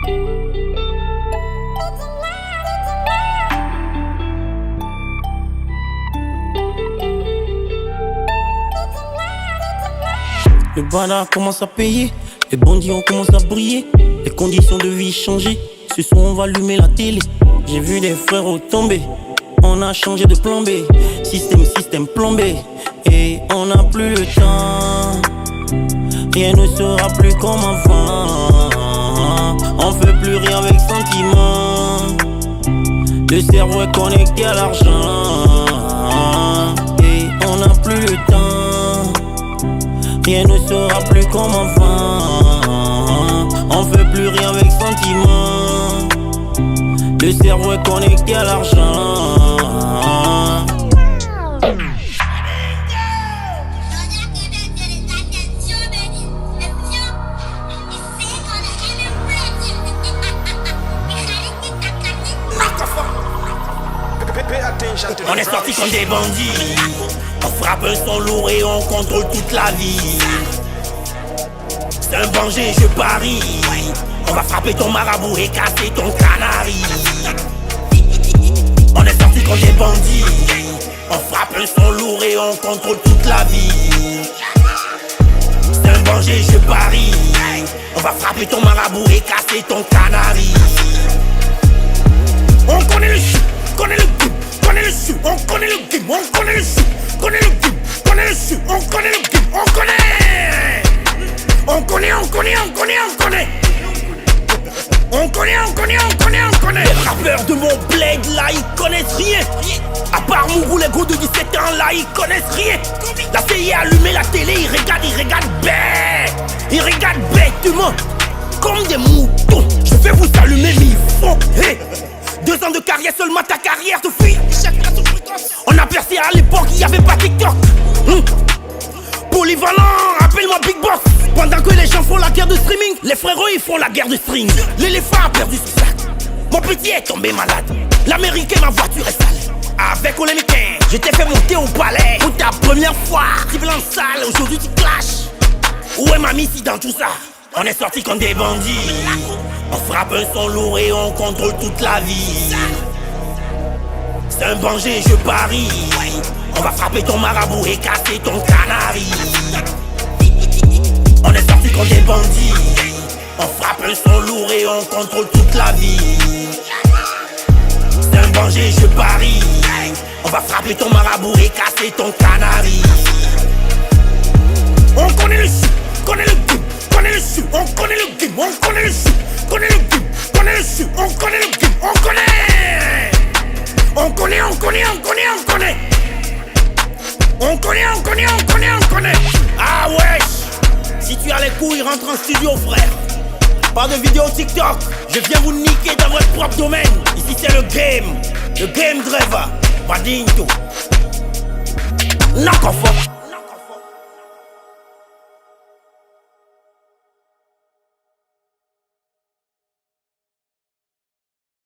Le banard commence à payer, les bandits on commence à briller. Les conditions de vie changées, ce soir on va allumer la télé. J'ai vu des frérots tomber, on a changé de plan B. Système plan B, et on n'a plus le temps. Rien ne sera plus comme avant. On fait plus rien avec sentiment. Le cerveau est connecté à l'argent, et on n'a plus le temps. Rien ne sera plus comme avant. On fait plus rien avec sentiment. Le cerveau est connecté à l'argent. On est sortis comme des bandits. On frappe un son lourd et on contrôle toute la vie. C'est un danger, je parie. On va frapper ton marabout et casser ton canari. On est sortis comme des bandits. On frappe un son lourd et on contrôle toute la vie. C'est un danger, je parie. On va frapper ton marabout et casser ton canari. On connaît le chou, connaît le game, connaît le chou, on connaît le game, on connaît le chou, connaît le game, connaît le chou, on connaît le game, on connaît. On connaît, on connaît, on connaît, on connaît. On connaît, on connaît, on connaît, on connaît. Les rappeurs de mon bled là, ils connaissent rien. À part Mougou, les gros de 17 ans là, ils connaissent rien. La CIA a allumé la télé, ils regardent bête. Ils regardent bêtement, comme des moutons. Je vais vous allumer, mais ils font. Hey. 2 ans de carrière, seulement ta carrière te fuit. On a percé à l'époque, il n'y avait pas TikTok. Polyvalent, appelle-moi Big Boss. Pendant que les gens font la guerre de streaming, les frérots ils font la guerre de string. L'éléphant a perdu son sac, mon petit est tombé malade. L'américain, ma voiture est sale. Avec Olémicain, je t'ai fait monter au palais. Pour ta première fois, tu veux en salle, aujourd'hui tu clashes. Où est ma missile dans tout ça? On est sortis comme des bandits. On frappe un son lourd et on contrôle toute la vie. C'est un danger, je parie. On va frapper ton marabout et casser ton canari. On est sortis comme des bandits. On frappe un son lourd et on contrôle toute la vie. C'est un danger, je parie. On va frapper ton marabout et casser ton canari. On connaît le chou, connaît le game, connaît le chou, on connaît le game, on connaît le chou, connaît le game, connaît le chou, on connaît le game, on connaît. On connaît, on connaît, on connaît, on connaît. On connaît, on connaît, on connaît, on connaît. Ah wesh, si tu as les couilles, rentre en studio frère. Pas de vidéo TikTok, je viens vous niquer dans votre propre domaine. Ici c'est le game driver, pas d'into. Knock off.